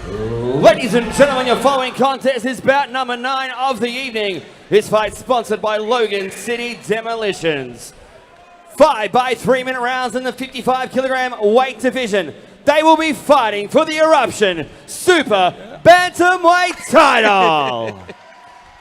Ladies and gentlemen, your following contest is bout number 9 of the evening. This fight sponsored by Logan City Demolitions. 5 by 3-minute rounds in the 55-kilogram weight division. They will be fighting for the Eruption Super Bantamweight title.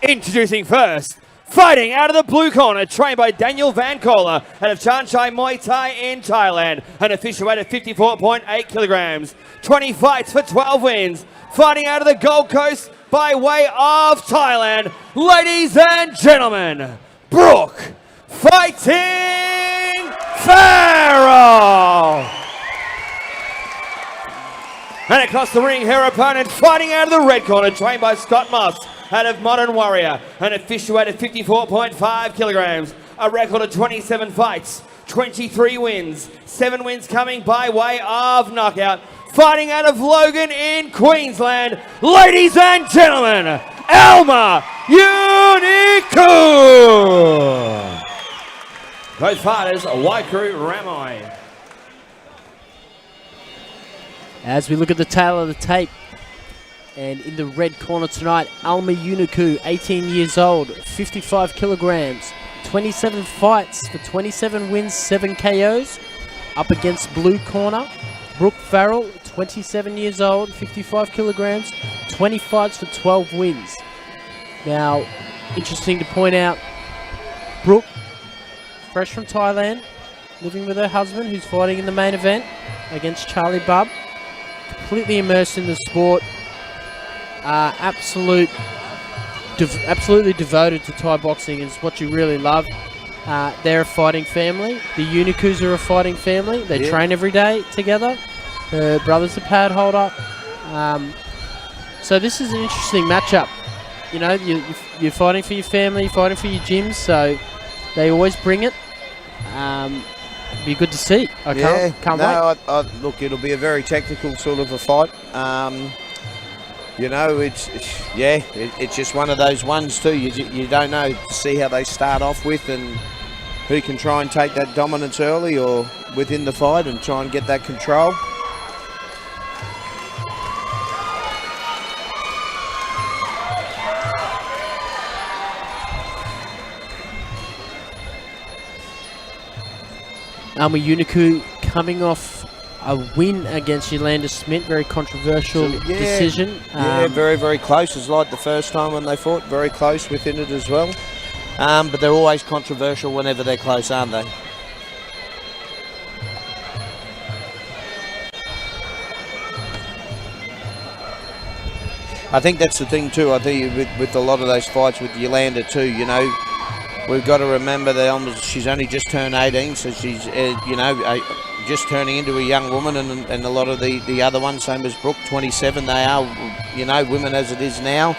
Introducing first, fighting out of the blue corner, trained by Daniel Van Koller out of Chan Chai Muay Thai in Thailand, an official weight of 54.8 kilograms. 20 fights for 12 wins. Fighting out of the Gold Coast by way of Thailand, ladies and gentlemen, Brooke fighting Farrell. And across the ring, her opponent fighting out of the red corner, trained by Scott Moss out of Modern Warrior, an official weight of 54.5 kilograms, a record of 27 fights, 23 wins, 7 wins coming by way of knockout. Fighting out of Logan in Queensland, ladies and gentlemen, Alma Juniku. Both fighters, Waiku Ramoi. As we look at the tail of the tape, and in the red corner tonight, Alma Juniku, 18 years old, 55 kilograms, 27 fights for 27 wins, 7 KOs. Up against blue corner, Brooke Farrell, 27 years old, 55 kilograms, 20 fights for 12 wins. Now, interesting to point out, Brooke, fresh from Thailand, living with her husband, who's fighting in the main event against Charlie Bubb. Completely immersed in the sport. Absolutely devoted to Thai boxing is what you really love. They're a fighting family. The Junikus are a fighting family. They train every day together. Her brother's a pad holder. So this is an interesting matchup. You know, you're fighting for your family, you're fighting for your gyms, so they always bring it. Be good to see. I can't wait. Look, it'll be a very technical sort of a fight. You know, it's just one of those ones too. You don't know to see how they start off with and who can try and take that dominance early or within the fight and try and get that control. Alma Juniku coming off a win against Yolanda Smith, very controversial decision. Very, very close. It's like the first time when they fought, very close within it as well. But they're always controversial whenever they're close, aren't they? I think that's the thing too. I think with a lot of those fights with Yolanda too, you know, we've got to remember that she's only just turned 18, so she's, just turning into a young woman, and a lot of the other ones, same as Brooke, 27, they are, you know, women as it is now.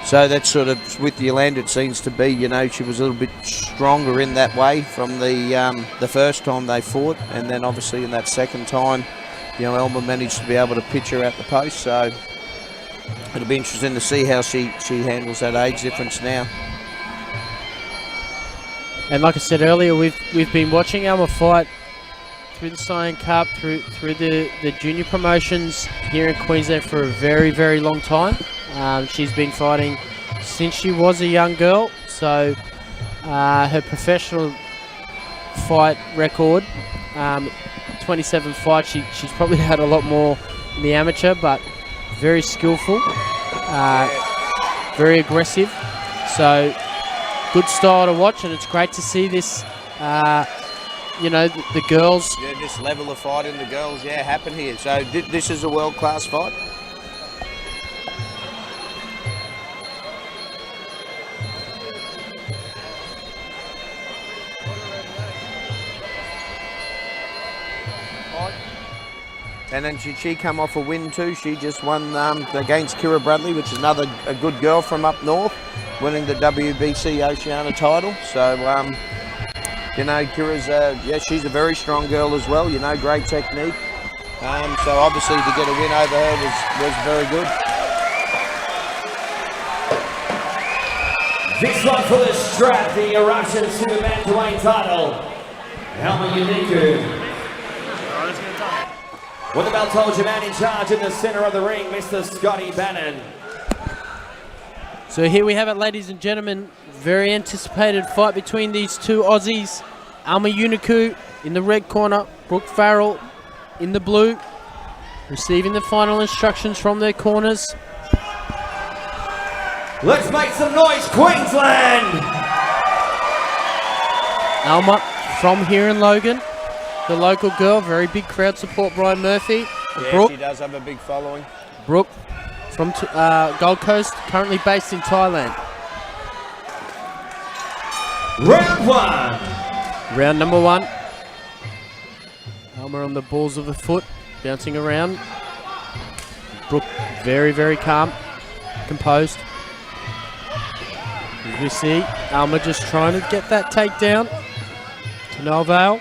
So that's sort of, with Yolanda, it seems to be, you know, she was a little bit stronger in that way from the first time they fought, and then obviously in that second time, you know, Alma managed to be able to pitch her out the post, so it'll be interesting to see how she handles that age difference now. And like I said earlier, we've been watching Alma fight through the Cyan Cup, through the junior promotions here in Queensland for a very, very long time. She's been fighting since she was a young girl, so her professional fight record, 27 fights, she's probably had a lot more in the amateur, but very skillful, very aggressive, so good style to watch, and it's great to see this, you know, the girls. Yeah, this level of fight in the girls, happen here. So this is a world-class fight. And then she come off a win too. She just won against Kira Bradley, which is a good girl from up north, winning the WBC Oceania title. So, you know, Kira's, she's a very strong girl as well, you know, great technique. So obviously to get a win over her was very good. This one for the strap, the Eruption Super Bantamweight title. Alma Juniku. With the bell told you, man in charge in the center of the ring, Mr. Scotty Bannon. So here we have it, ladies and gentlemen. Very anticipated fight between these two Aussies. Alma Juniku in the red corner, Brooke Farrell in the blue, receiving the final instructions from their corners. Let's make some noise, Queensland! Alma from here in Logan, the local girl, very big crowd support, Brian Murphy. Yeah, Brooke, she does have a big following. Brooke from Gold Coast, currently based in Thailand. Round one. Round number one. Alma on the balls of the foot, bouncing around. Brooke very, very calm, composed. As we see, Alma just trying to get that takedown to no avail.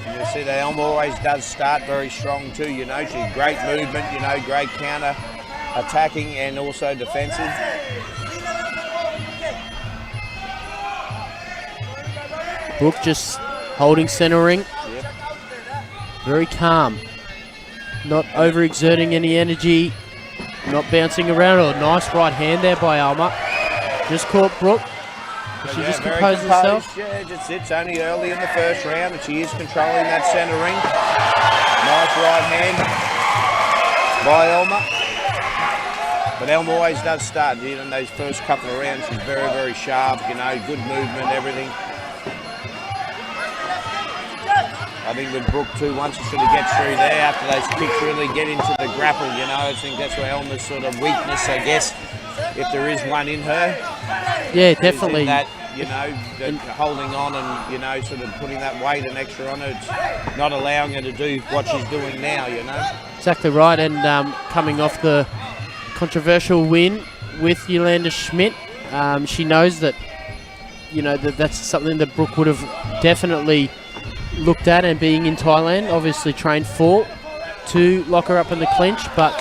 You see that Alma always does start very strong too, you know. She's great movement, you know, great counter attacking and also defensive. Brooke just holding centering. Yep. Very calm. Not overexerting any energy. Not bouncing around. Oh, nice right hand there by Alma. Just caught Brooke. She Yeah, just very composed herself. Yeah, it's only early in the first round, but she is controlling that center ring. Nice right hand by Alma. But Alma always does start, even those first couple of rounds, she's very, very sharp, you know, good movement, everything. I think with Brooke too, once she sort of gets through there, after those kicks really get into the grapple, you know, I think that's where Alma's sort of weakness, I guess, if there is one in her. Yeah, definitely. In that, you know, holding on and, you know, sort of putting that weight and extra on her, it's not allowing her to do what she's doing now, you know. Exactly right, and coming off the controversial win with Yolanda Schmidt, she knows that, you know, that's something that Brooke would have definitely looked at, and being in Thailand, obviously trained for, to lock her up in the clinch, but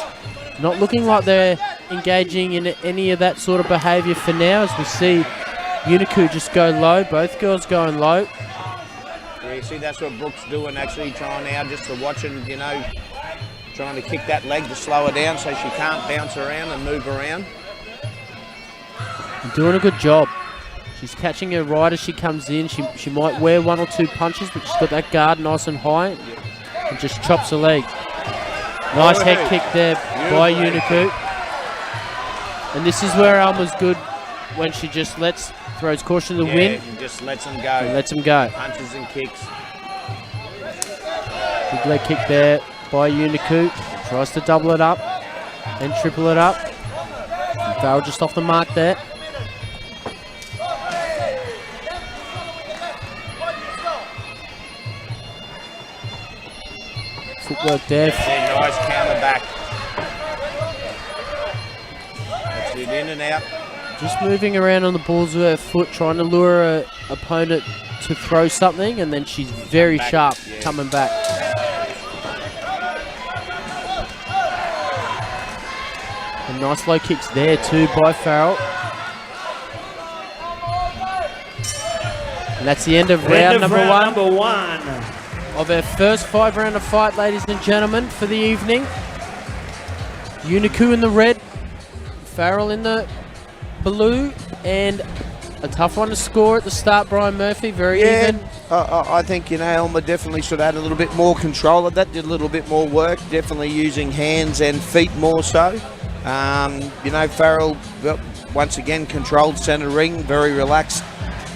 not looking like they're engaging in any of that sort of behaviour for now, as we see Juniku just go low, both girls going low. Yeah, you see that's what Brooke's doing, actually trying now just to watch and, you know, trying to kick that leg to slow her down so she can't bounce around and move around. Doing a good job. She's catching her right as she comes in. She might wear one or two punches, but she's got that guard nice and high and just chops the leg. Nice head kick there by Juniku. And this is where Alma's good, when she just throws caution to the wind. And just lets them go. And lets them go. Punches and kicks. Big leg kick there by Juniku. Tries to double it up and triple it up. And Farrell just off the mark there. Footwork there. Nice counter back. That's it, in and out. Just moving around on the balls of her foot, trying to lure her opponent to throw something, and then she's very sharp coming back. And nice low kicks there too by Farrell. And that's the end of round number one. Of our first 5-rounder fight, ladies and gentlemen, for the evening. Juniku in the red, Farrell in the blue, and a tough one to score at the start, Brian Murphy, very even. I think, you know, Alma definitely should have had a little bit more control of that, did a little bit more work, definitely using hands and feet more so. You know, Farrell, once again, controlled centre ring, very relaxed.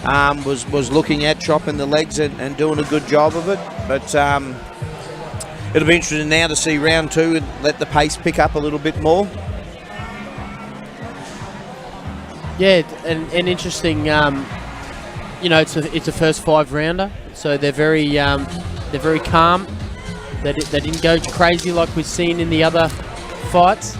Was looking at chopping the legs and doing a good job of it. But it'll be interesting now to see round two and let the pace pick up a little bit more. Yeah, and interesting. You know, it's a first 5-rounder, so they're very calm. They didn't go crazy like we've seen in the other fights.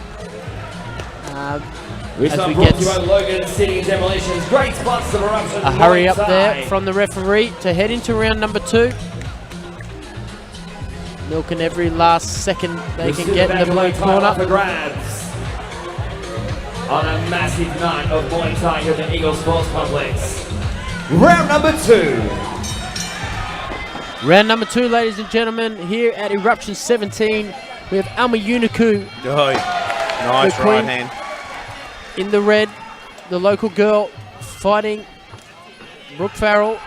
As we get Logan City Demolitions, great sponsor of Eruption. A hurry up there from the referee to head into round number 2. Milking every last second they can get in the blue corner. For grabs on a massive night of Muay Thai here at the Eagle Sports Complex. Round number 2. Round number 2, ladies and gentlemen, here at Eruption 17, we have Alma Juniku. Oh, nice right hand. In the red, the local girl fighting Brooke Farrell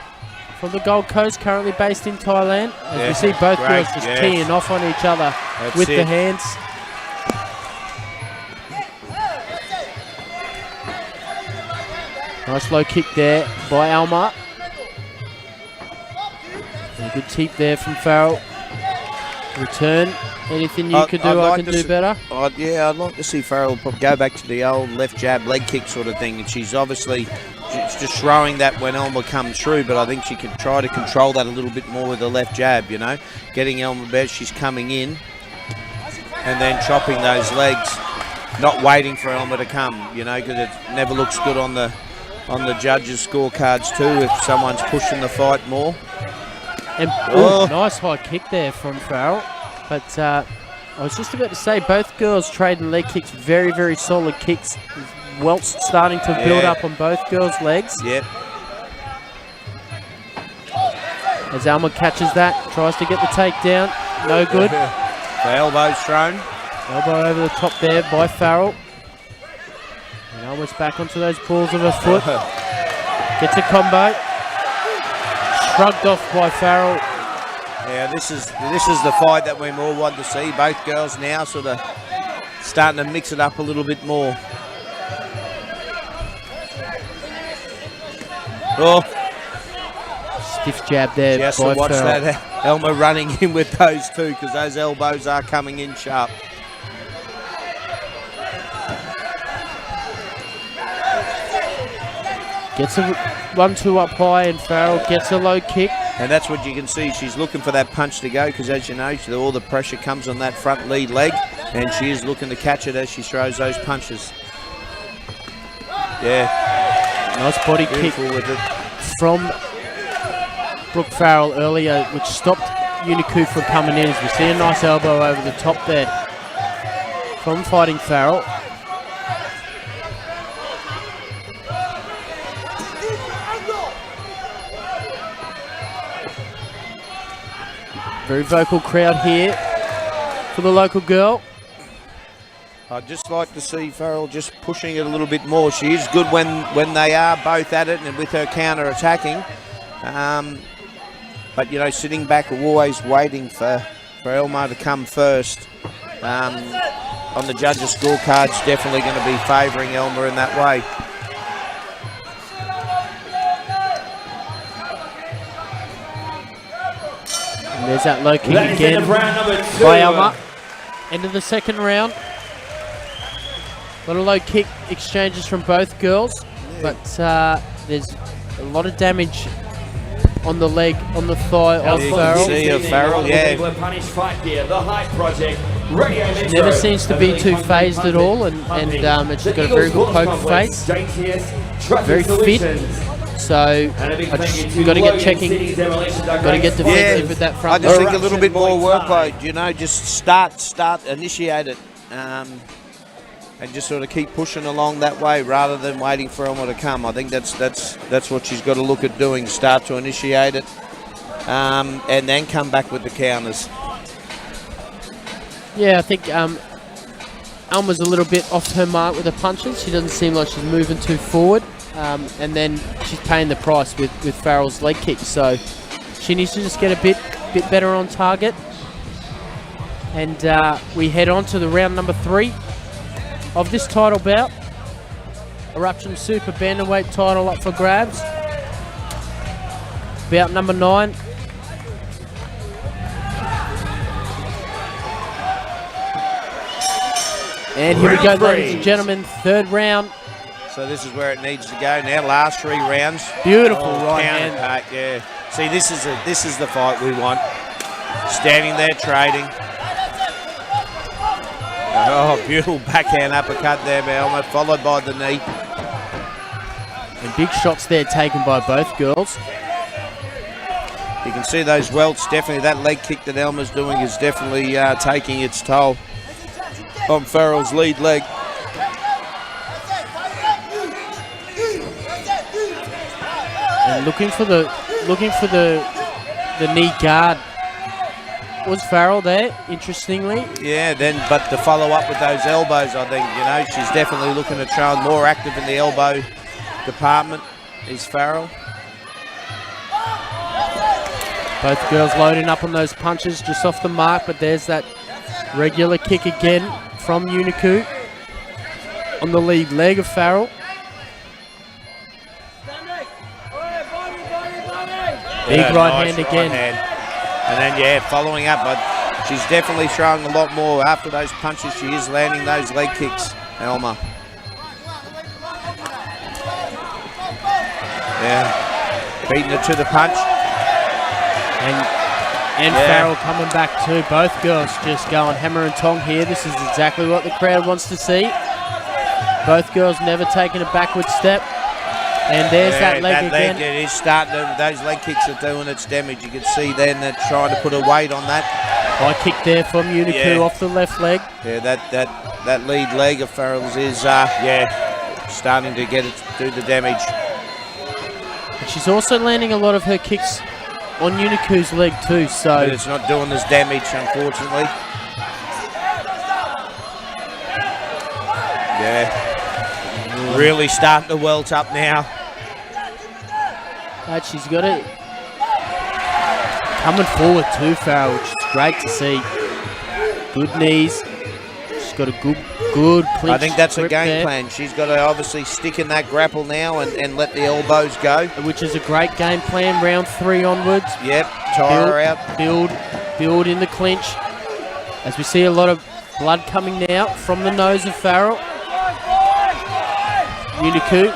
from the Gold Coast, currently based in Thailand. As we see both girls just keying off on each other with the hands. Nice low kick there by Alma. And a good teep there from Farrell. Return. Anything you could do, I can do better? Yeah, I'd like to see Farrell go back to the old left jab, leg kick sort of thing. And she's obviously just throwing that when Alma comes through, but I think she can try to control that a little bit more with the left jab, you know. Getting Alma better, she's coming in and then chopping those legs, not waiting for Alma to come, you know, because it never looks good on the judges' scorecards too if someone's pushing the fight more. And nice high kick there from Farrell. But I was just about to say, both girls trading leg kicks, very, very solid kicks. Welts starting to build up on both girls' legs. Yep. As Alma catches that, tries to get the takedown. No good. The elbow's thrown. Elbow over the top there by Farrell. And Alma's back onto those balls of her foot. Gets a combo. Shrugged off by Farrell. Yeah, this is the fight that we more want to see. Both girls now sort of starting to mix it up a little bit more. Oh, stiff jab there just by watch Farrell. that Alma running in with those two because those elbows are coming in sharp. Gets a 1-2 up high, and Farrell gets a low kick. And that's what you can see. She's looking for that punch to go because, as you know, all the pressure comes on that front lead leg, and she is looking to catch it as she throws those punches. Yeah. Nice body kick with it from Brooke Farrell earlier, which stopped Juniku from coming in. As we see a nice elbow over the top there from fighting Farrell. Very vocal crowd here for the local girl. I'd just like to see Farrell just pushing it a little bit more. She is good when they are both at it and with her counter-attacking. But, you know, sitting back, always waiting for Alma to come first. On the judges' scorecards, definitely going to be favouring Alma in that way. And there's that low kick again by Alma. End of the second round. A lot of low kick exchanges from both girls, but there's a lot of damage on the leg, on the thigh of Farrell. Farrell, Never seems to be too phased at all, and it's got a very good poker face. Very fit. So I just got to get checking, got to get defensive with that front. I just think a little bit more workload, you know, just start, initiate it. And just sort of keep pushing along that way rather than waiting for Alma to come. I think that's what she's got to look at doing. Start to initiate it, and then come back with the counters. Yeah, I think Alma's a little bit off her mark with her punches. She doesn't seem like she's moving too forward, and then she's paying the price with Farrell's leg kick. So she needs to just get a bit better on target. And we head on to the round number 3 of this title bout. Eruption Super Bantamweight title up for grabs. Bout number 9. And here we go, ladies and gentlemen, 3rd round. So this is where it needs to go now. Last 3 rounds. Beautiful right hand. Yeah. See, this is the fight we want. Standing there trading. Oh, beautiful backhand uppercut there by Alma, followed by the knee. And big shots there taken by both girls. You can see those welts, definitely that leg kick that Alma's doing is definitely taking its toll on Farrell's lead leg. And looking for the the knee guard was Farrell there, interestingly. Yeah, but to follow up with those elbows, I think, you know, she's definitely looking at showing more active in the elbow department is Farrell. Both girls loading up on those punches just off the mark, but there's that regular kick again from Juniku on the lead leg of Farrell. Big right hand again. And then, yeah, following up, but she's definitely showing a lot more after those punches. She is landing those leg kicks, Alma. Yeah, beating it to the punch. And Farrell coming back too. Both girls just going hammer and tong here. This is exactly what the crowd wants to see. Both girls never taking a backward step. And there's that leg again. Leg, it is starting to, those leg kicks are doing its damage. You can see then they're trying to put a weight on that. High kick there from Juniku off the left leg. Yeah, that lead leg of Farrell's is, starting to get it, do the damage. But she's also landing a lot of her kicks on Juniku's leg too, so... But it's not doing this damage, unfortunately. Yeah. Really starting to welt up now. But she's got it coming forward too, Farrell, which is great to see. Good knees. She's got a good clinch. I think that's a game there. plan. She's got to obviously stick in that grapple now and let the elbows go. Which is a great game plan, round 3 onwards. Yep, tire her out. Build in the clinch. As we see a lot of blood coming out from the nose of Farrell. Juniku,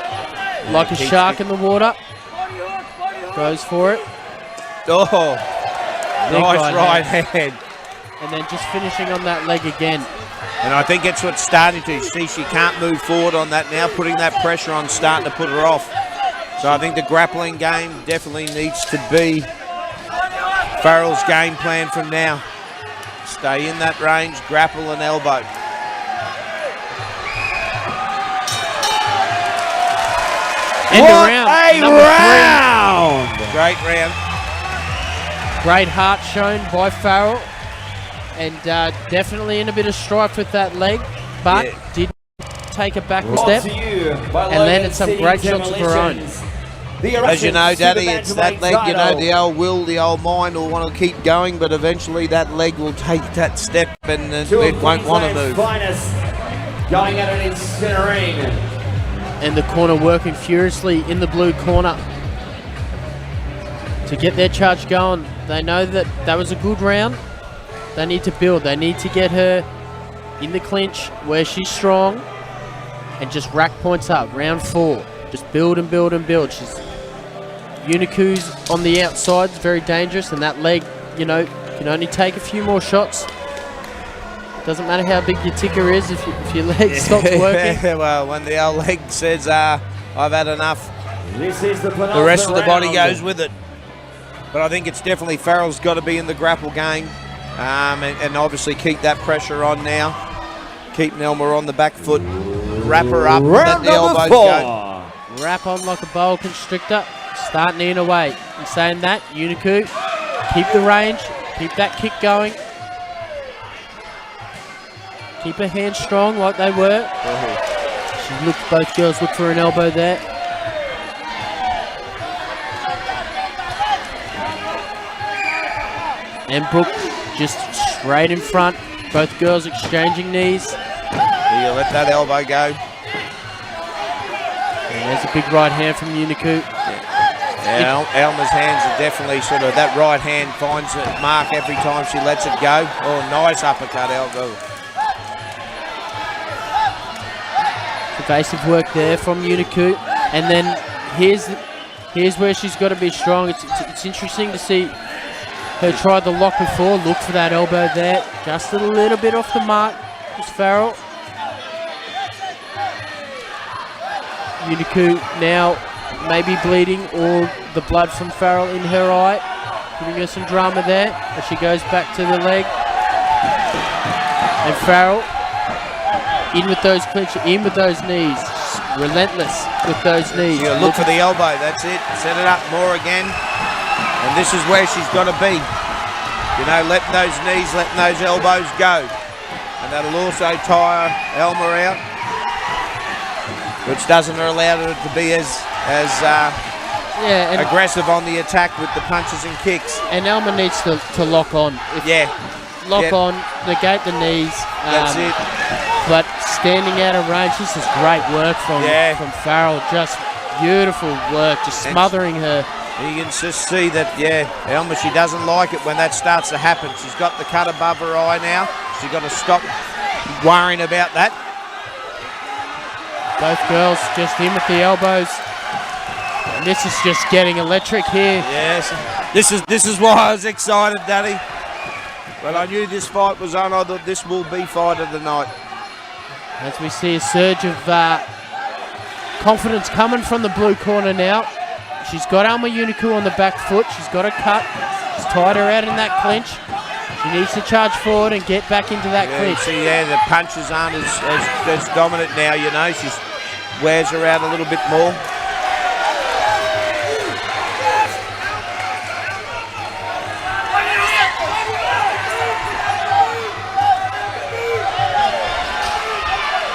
like a shark in the water, goes for it. Oh, nice right hand. And then just finishing on that leg again. And I think that's what's starting to see. She can't move forward on that now, putting that pressure on, starting to put her off. So I think the grappling game definitely needs to be Farrell's game plan from now. Stay in that range, grapple and elbow. End What round. a round! Great round. Great heart shown by Farrell. And definitely in a bit of strife with that leg, but did take a backward step and landed some great shots of her own. As you know, Daddy, it's that leg, you know, the old will, the old mind will want to keep going, but eventually that leg will take that step and it won't want to move. Going at it in center ring. And the corner working furiously in the blue corner to get their charge going. They know that that was a good round. They need to build. They need to get her in the clinch where she's strong and just rack points up. Round 4. Just build and build and build. Juniku's on the outside. It's very dangerous. And that leg, you know, can only take a few more shots. Doesn't matter how big your ticker is if your leg stops working. Well, when the old leg says, I've had enough, This is the rest of the body goes with it. But I think it's definitely Farrell's got to be in the grapple game. And obviously keep that pressure on now. Keep Alma on the back foot. Wrap her up. Let the elbows go. Wrap on like a boa constrictor. Starting in away. And saying that, Juniku, keep the range. Keep that kick going. Keep her hands strong like they were. Both girls look for an elbow there. And Brooke just straight in front. Both girls exchanging knees. You let that elbow go. And there's a big right hand from Juniku. Yeah, Alma's hands are definitely sort of, that right hand finds a mark every time she lets it go. Oh, nice uppercut elbow. Evasive work there from Juniku. And then here's where she's got to be strong. It's interesting to see her try the lock before. Look for that elbow there. Just a little bit off the mark. It's Farrell. Juniku now maybe bleeding, or the blood from Farrell in her eye. Giving her some drama there as she goes back to the leg. And Farrell in with those clinch, in with those knees. Relentless with those knees. You look for the elbow, that's it. Set it up more again. And And this is where she's got to be. You know, letting those knees, letting those elbows go. And that'll also tire Alma out, which doesn't allow her to be as aggressive on the attack with the punches and kicks. And Alma needs to lock on. Lock on, negate the knees. That's it. But standing out of range, this is great work from Farrell. Just beautiful work, just smothering her. You can just see that, Alma, she doesn't like it when that starts to happen. She's got the cut above her eye now. She's got to stop worrying about that. Both girls just in with the elbows. And this is just getting electric here. Yes, this is why I was excited, Daddy. Well, I knew this fight was on. I thought this will be fight of the night. As we see a surge of confidence coming from the blue corner now. She's got Alma Juniku on the back foot. She's got a cut. She's tied her out in that clinch. She needs to charge forward and get back into that clinch. See, the punches aren't as dominant now, you know. She wears her out a little bit more.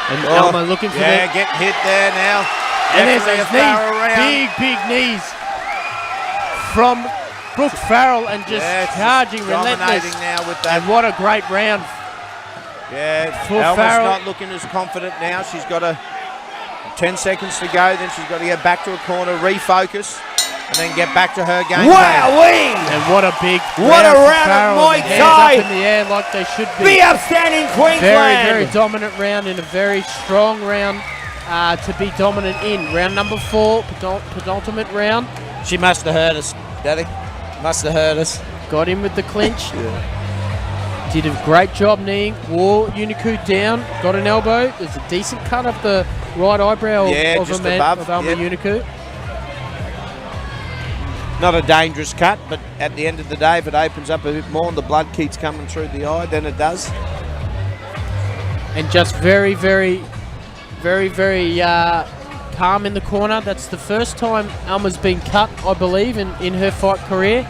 And Alma looking for that. Getting hit there now. And there's those knees, big knees from Brooke Farrell, and just charging relentless. Now with that. And what a great round. Alma's not looking as confident now. She's got 10 seconds to go, then she's got to get back to a corner, refocus, and then get back to her game. Wowee! And what a round of Muay Thai! Up in the air like they should be. Be upstanding, Queensland! Very dominant round, and a very strong round to be dominant in. Round number 4, penultimate round. She must have hurt us, Daddy. Must have hurt us. Got in with the clinch. Did a great job kneeing. Wore Juniku down. Got an elbow. There's a decent cut up the right eyebrow of Alma Juniku. Not a dangerous cut, but at the end of the day, if it opens up a bit more and the blood keeps coming through the eye, then it does. And just very calm in the corner. That's the first time Alma's been cut, I believe, in her fight career.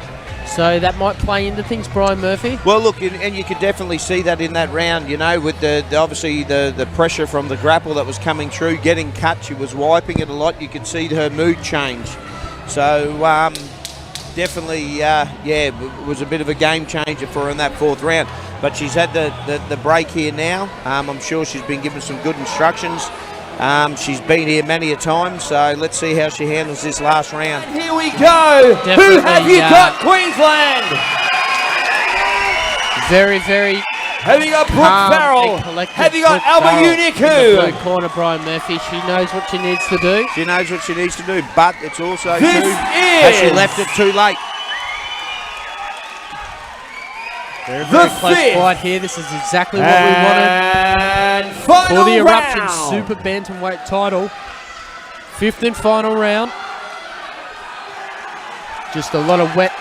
So that might play into things, Brian Murphy. Well, look, and you could definitely see that in that round, you know, with obviously the pressure from the grapple that was coming through, getting cut. She was wiping it a lot. You could see her mood change. So definitely, it was a bit of a game changer for her in that 4th round. But she's had the break here now. I'm sure she's been given some good instructions. She's been here many a time, so let's see how she handles this last round. Here we go. Definitely, who have you got, Queensland? Very have you got Brooke Farrell? Have you got Alma Juniku? Blue corner, Brian Murphy. She knows what she needs to do. She knows what she needs to do, but it's also has she left it too late. Very close fight here. This is exactly what we wanted for the Eruption Super Bantamweight title. 5th and final round. Just a lot of wet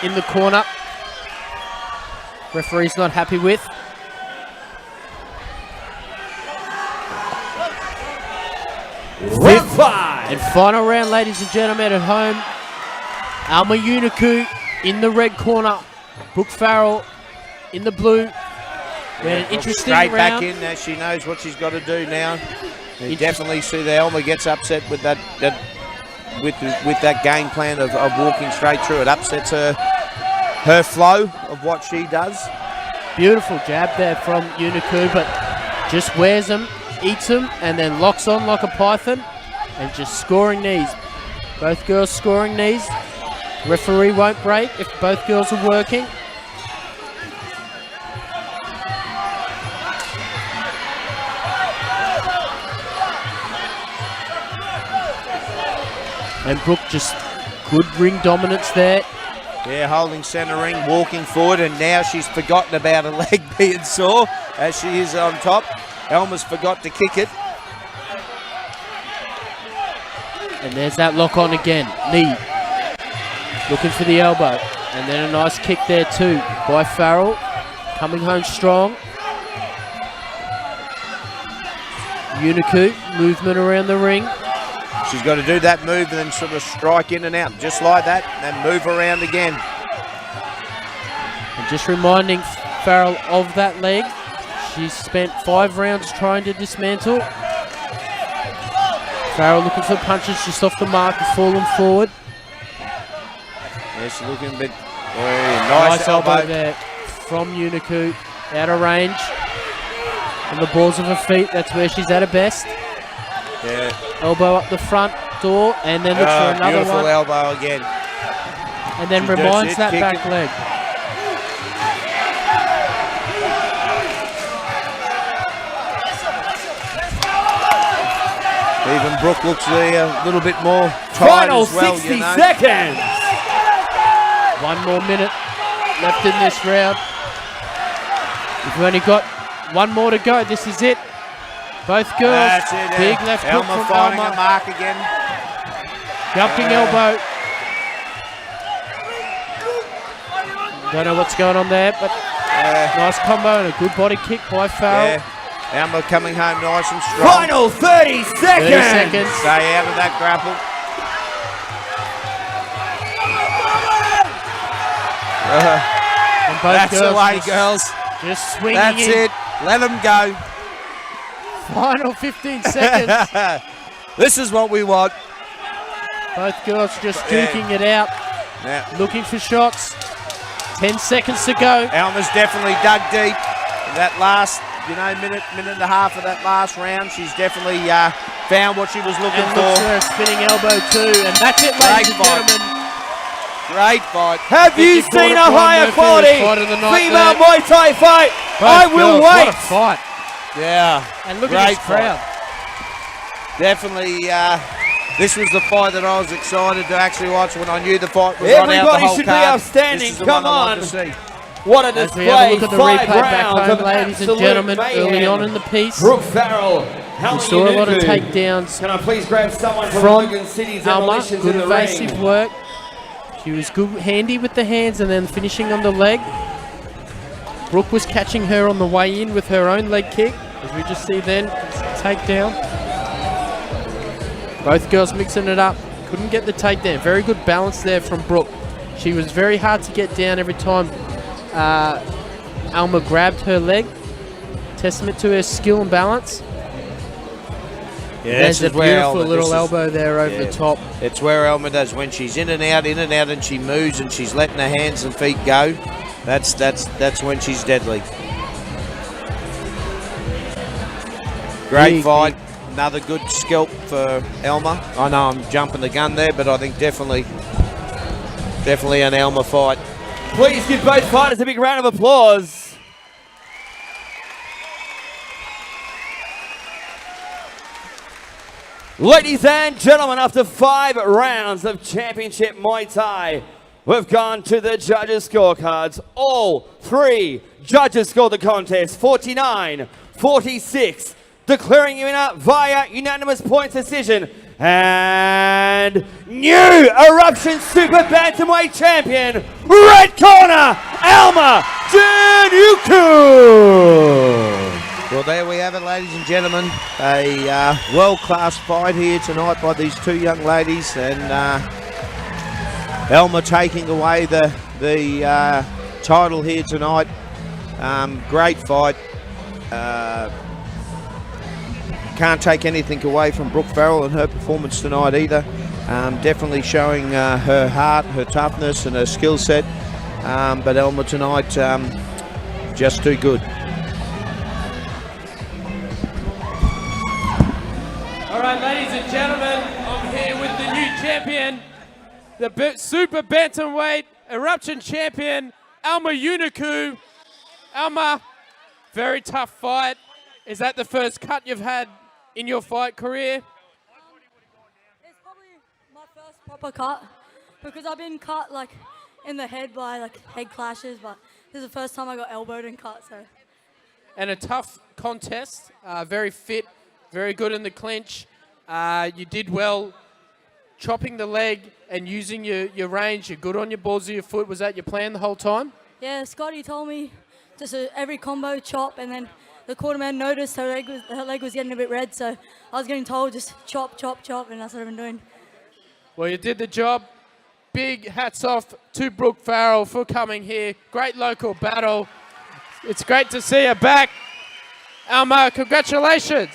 in the corner. Referee's not happy with. Round 5. And final round, ladies and gentlemen at home. Alma Juniku in the red corner. Brooke Farrell in the blue. We had an interesting straight round. Back in there. She knows what she's got to do now. You definitely see that Alma gets upset with that game plan of walking straight through. It upsets her flow of what she does. Beautiful jab there from Juniku, but just wears them, eats them, and then locks on like a python and just scoring knees. Both girls scoring knees. Referee won't break if both girls are working. And Brooke just good ring dominance there. Yeah, holding centre ring, walking forward, and now she's forgotten about her leg being sore as she is on top. Alma's forgot to kick it. And there's that lock on again. Knee. Looking for the elbow. And then a nice kick there too by Farrell. Coming home strong. Juniku, movement around the ring. She's got to do that move and then sort of strike in and out, just like that, and then move around again. And just reminding Farrell of that leg. She's spent 5 rounds trying to dismantle. Farrell looking for punches just off the mark and falling forward. Yeah, she's looking a bit... nice elbow there from Juniku. Out of range. On the balls of her feet, that's where she's at her best. Yeah. Elbow up the front door, and then looks for another beautiful one. elbow again. And then reminds that back leg. Even Brooke looks a little bit more tired Final as well, 60 seconds. 1 more minute left in this round. We've only got 1 more to go. This is it. Both girls. That's it, Big left hook Alma from finding Alma. a mark again. Jumping elbow. Don't know what's going on there, but nice combo and a good body kick by Farrell. Yeah. Alma coming home nice and strong. Final 30 seconds. 30 seconds. Stay out of that grapple. And both That's the girls way, girls. just swinging That's in. it. Let them go. Final 15 seconds. This is what we want. Both girls just duking it out, looking for shots. 10 seconds to go. Alma's definitely dug deep. In that last, minute and a half of that last round, she's definitely found what she was looking And for. looks for a spinning elbow too. And that's it, ladies and gentlemen. Great fight. Have you seen a higher quality female Muay Thai fight? I will wait. What a fight. Yeah. And look at this crowd. Definitely, this was the fight that I was excited to actually watch when I knew the fight was on out the Everybody whole should be card. outstanding. This is the Come one I on. wanted to see. What a As we have a display. look at the 5 replay back rounds home, of ladies and absolute gentlemen, mayhem. early on in the piece. Brooke Farrell, We saw a lot of takedowns Can I please grab someone from from Logan City's Alma. Demolitions Good in the evasive ring? work. She was good, handy with the hands and then finishing on the leg. Brooke was catching her on the way in with her own leg kick. As we just see then, takedown. Both girls mixing it up. Couldn't get the takedown. Very good balance there from Brooke. She was very hard to get down every time Alma grabbed her leg. Testament to her skill and balance. Yeah, There's a beautiful little elbow elbow there over the top. It's where Alma does when she's in and out, and she moves and she's letting her hands and feet go. That's when she's deadly. Great fight. Another good scalp for Alma. I know I'm jumping the gun there, but I think definitely an Alma fight. Please give both fighters a big round of applause. Ladies and gentlemen, after 5 rounds of championship Muay Thai, we've gone to the judges' scorecards. All 3 judges scored the contest 49-46, declaring you winner via unanimous points decision. And new Eruption Super Bantamweight champion, red corner, Alma Juniku. Well, there we have it, ladies and gentlemen. A world-class fight here tonight by these 2 young ladies, and Alma taking away the title here tonight. Great fight. Can't take anything away from Brooke Farrell and her performance tonight either. Definitely showing her heart, her toughness, and her skill set. But Alma tonight, just too good. All right, ladies and gentlemen, I'm here with the new champion, the Super Bantamweight Eruption champion, Alma Juniku. Alma, very tough fight. Is that the first cut you've had in your fight career? It's probably my first proper cut because I've been cut like in the head by like head clashes, but this is the first time I got elbowed and cut. So. And a tough contest, very fit, very good in the clinch. You did well chopping the leg and using your range. You're good on your balls of your foot. Was that your plan the whole time? Yeah, Scotty told me just every combo chop and then the quarterman noticed her leg was getting a bit red, so I was getting told just chop, chop, chop, and that's what I've been doing. Well, you did the job. Big hats off to Brooke Farrell for coming here. Great local battle. It's great to see her back. Alma, congratulations.